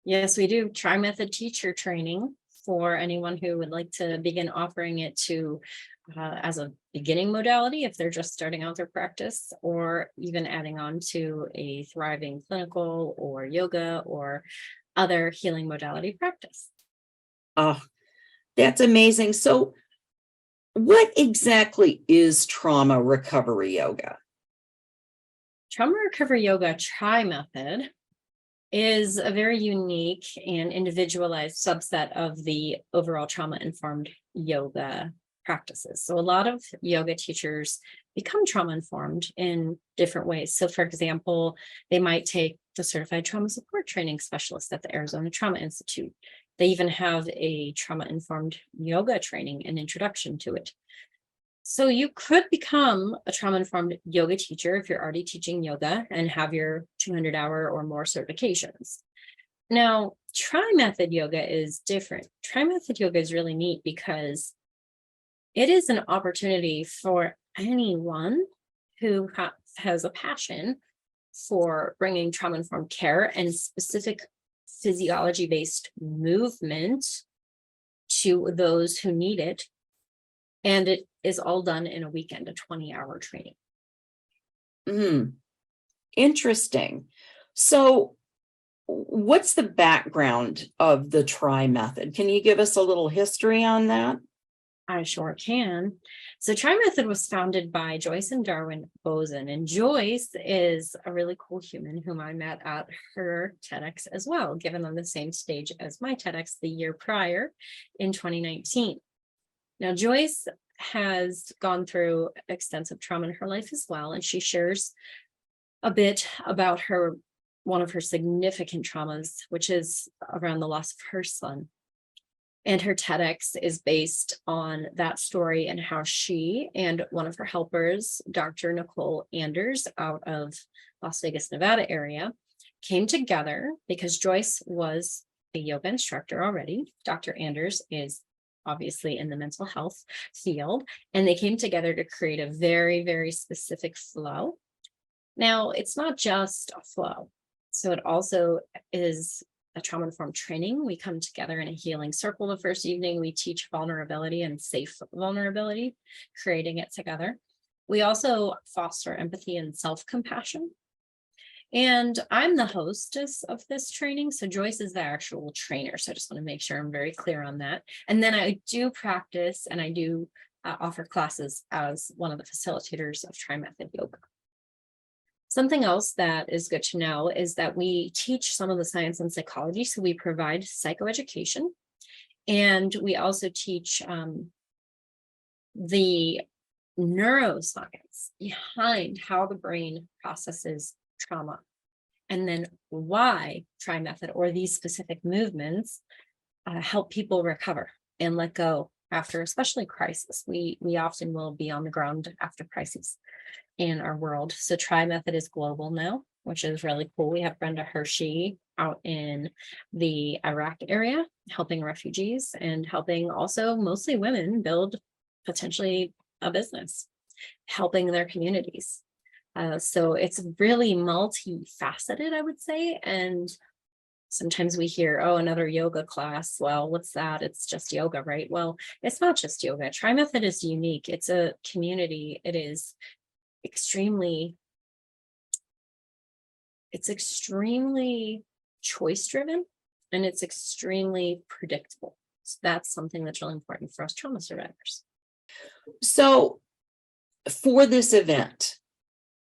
Yes, we do tri-method teacher training for anyone who would like to begin offering it to as a beginning modality if they're just starting out their practice, or even adding on to a thriving clinical or yoga or other healing modality practice. Oh, that's amazing. So, what exactly is trauma recovery yoga? Trauma recovery yoga tri-method is a very unique and individualized subset of the overall trauma informed yoga practices. So, a lot of yoga teachers become trauma informed in different ways. So, for example, they might take the certified trauma support training specialist at the Arizona Trauma Institute. They even have a trauma informed yoga training and introduction to it. So you could become a trauma-informed yoga teacher if you're already teaching yoga and have your 200-hour or more certifications. Now, tri-method yoga is different. Tri-method yoga is really neat because it is an opportunity for anyone who has a passion for bringing trauma-informed care and specific physiology-based movement to those who need it. And it is all done in a weekend, a 20-hour training. Hmm, interesting. So, what's the background of the try method? Can you give us a little history on that? I sure can. So Tri-Method was founded by Joyce and Darwin Bozen. And Joyce is a really cool human whom I met at her TEDx as well, given on the same stage as my TEDx the year prior in 2019. Now, Joyce has gone through extensive trauma in her life as well, and she shares a bit about one of her significant traumas, which is around the loss of her son. And her TEDx is based on that story and how she and one of her helpers, Dr. Nicole Anders, out of Las Vegas, Nevada area, came together because Joyce was a yoga instructor already. Dr. Anders is obviously in the mental health field, and they came together to create a very, very specific flow. Now, it's not just a flow. So it also is a trauma-informed training. We come together in a healing circle the first evening. We teach vulnerability and safe vulnerability, creating it together. We also foster empathy and self-compassion. And I'm the hostess of this training. So Joyce is the actual trainer. So I just want to make sure I'm very clear on that. And then I do practice and I do offer classes as one of the facilitators of Tri-Method Yoga. Something else that is good to know is that we teach some of the science and psychology. So we provide psychoeducation, and we also teach the neuroscience behind how the brain processes trauma, and then why Tri-Method or these specific movements help people recover and let go after, especially crisis. We often will be on the ground after crises in our world. So Tri-Method is global now, which is really cool. We have Brenda Hershey out in the Iraq area, helping refugees and helping also mostly women build potentially a business, helping their communities. So it's really multifaceted, I would say. And sometimes we hear, oh, another yoga class. Well, what's that? It's just yoga, right? Well, it's not just yoga. Tri-Method is unique. It's a community. It's extremely choice driven, and it's extremely predictable. So that's something that's really important for us trauma survivors. So, for this event,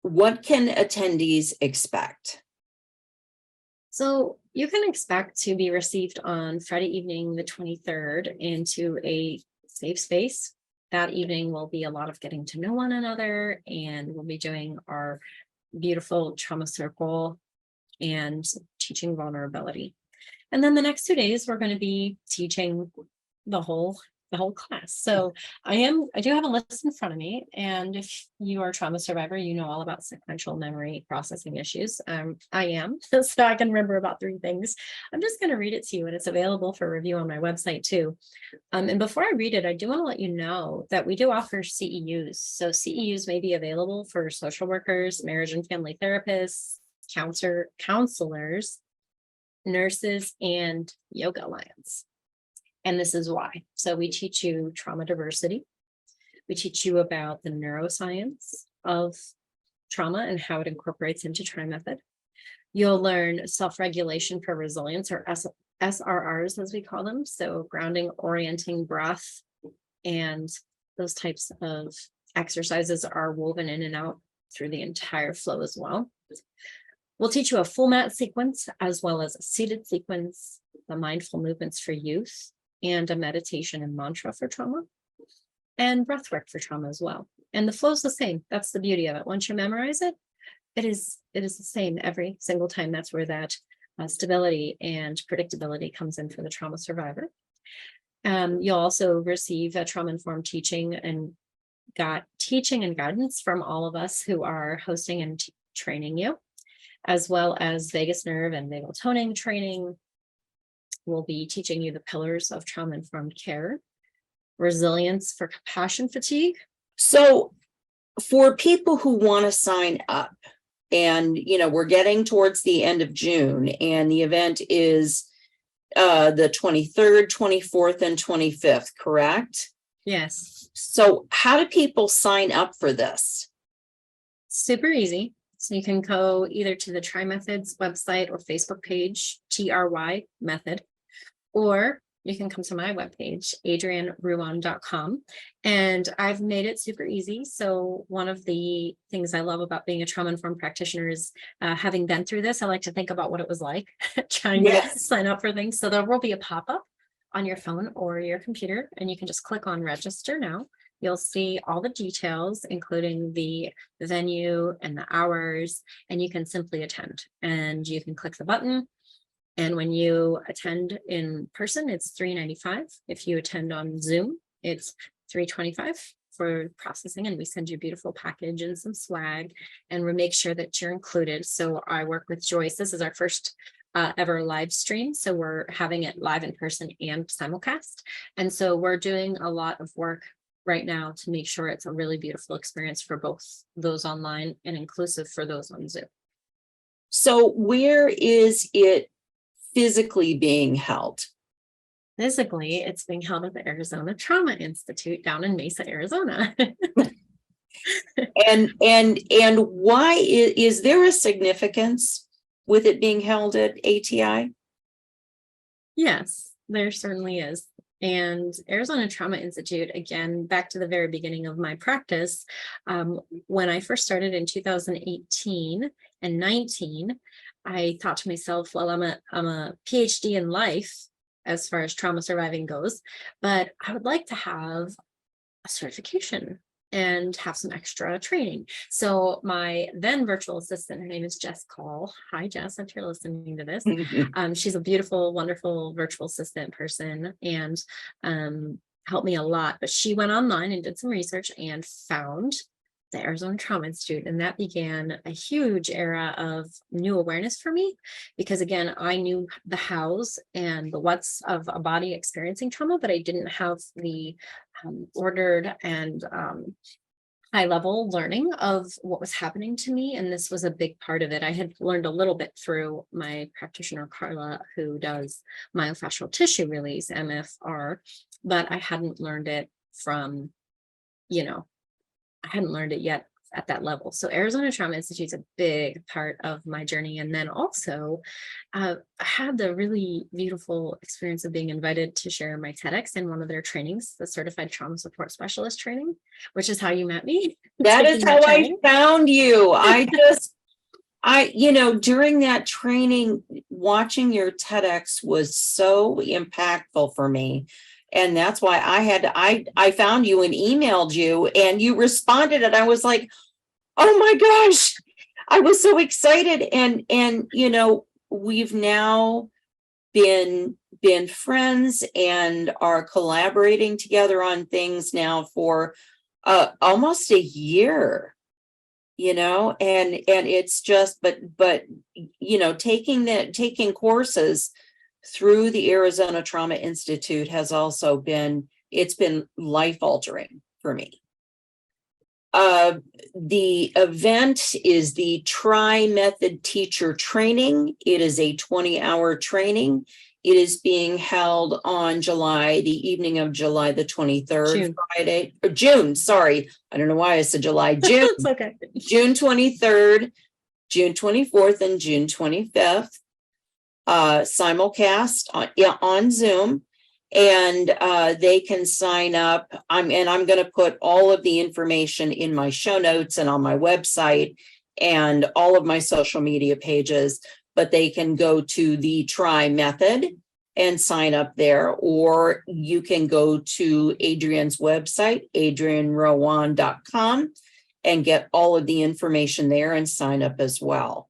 what can attendees expect? So you can expect to be received on Friday evening, the 23rd, into a safe space. That evening will be a lot of getting to know one another, and we'll be doing our beautiful trauma circle and teaching vulnerability. And then the next 2 days, we're going to be teaching the whole class. So I do have a list in front of me. And if you are a trauma survivor, you know all about sequential memory processing issues. I am, so I can remember about 3 things. I'm just going to read it to you, and it's available for review on my website too. And before I read it, I do want to let you know that we do offer CEUs. So CEUs may be available for social workers, marriage and family therapists, counselors, Nurses, and Yoga Alliance. And this is why. So we teach you trauma diversity. We teach you about the neuroscience of trauma and how it incorporates into TRI method. You'll learn self-regulation for resilience, or SRRs as we call them. So grounding, orienting, breath, and those types of exercises are woven in and out through the entire flow as well. We'll teach you a full mat sequence as well as a seated sequence, the mindful movements for youth, and a meditation and mantra for trauma, and breath work for trauma as well. And the flow is the same. That's the beauty of it. Once you memorize it, it is the same every single time. That's where that stability and predictability comes in for the trauma survivor. You'll also receive a trauma-informed teaching and guidance from all of us who are hosting and training you, as well as vagus nerve and vagal toning training. We'll be teaching you the pillars of trauma-informed care, resilience for compassion fatigue. So for people who want to sign up, and we're getting towards the end of June, and the event is the 23rd, 24th, and 25th, correct? Yes. So how do people sign up for this? Super easy. So you can go either to the TRI Methods website or Facebook page, TRY Method, or you can come to my webpage, adriennerouan.com. And I've made it super easy. So one of the things I love about being a trauma-informed practitioner is having been through this, I like to think about what it was like trying to sign up for things. So there will be a pop-up on your phone or your computer, and you can just click on register now. You'll see all the details, including the venue and the hours, and you can simply attend. And you can click the button. And when you attend in person, it's $395. If you attend on Zoom, it's $325 for processing. And we send you a beautiful package and some swag, and we make sure that you're included. So I work with Joyce. This is our first ever live stream. So we're having it live in person and simulcast. And so we're doing a lot of work right now to make sure it's a really beautiful experience for both those online and inclusive for those on Zoom. So where is it physically being held? Physically, it's being held at the Arizona Trauma Institute down in Mesa, Arizona. and why is there a significance with it being held at ATI? Yes, there certainly is. And Arizona Trauma Institute, again, back to the very beginning of my practice, when I first started in 2018 and 19, I thought to myself, well, I'm a PhD in life as far as trauma surviving goes, but I would like to have a certification and have some extra training. So my then virtual assistant, her name is Jess Call. Hi, Jess, if you're listening to this. She's a beautiful, wonderful virtual assistant person, and helped me a lot. But she went online and did some research and found the Arizona Trauma Institute. And that began a huge era of new awareness for me, because again, I knew the hows and the whats of a body experiencing trauma, but I didn't have the ordered and high level learning of what was happening to me. And this was a big part of it. I had learned a little bit through my practitioner, Carla, who does myofascial tissue release, MFR, but I hadn't learned it from, I hadn't learned it yet at that level. So Arizona Trauma Institute is a big part of my journey. And then also I had the really beautiful experience of being invited to share my TEDx in one of their trainings, the Certified Trauma Support Specialist training, which is how you met me. That is how I found you. During that training, watching your TEDx was so impactful for me. And that's why I found you and emailed you, and you responded, and I was like, oh my gosh, I was so excited. And we've now been friends and are collaborating together on things now for almost a year, and it's just, but taking courses through the Arizona Trauma Institute has also been life altering for me. The event is the Try Method Teacher Training. It is a 20-hour training. It is being held on the evening of July the 23rd, June. Friday, or June, sorry. I don't know why I said July, June, It's okay. June 23rd, June 24th, and June 25th. Simulcast on Zoom. And they can sign up. I'm going to put all of the information in my show notes and on my website and all of my social media pages, but they can go to the Try Method and sign up there, or you can go to Adrienne's website, adriennerouan.com, and get all of the information there and sign up as well.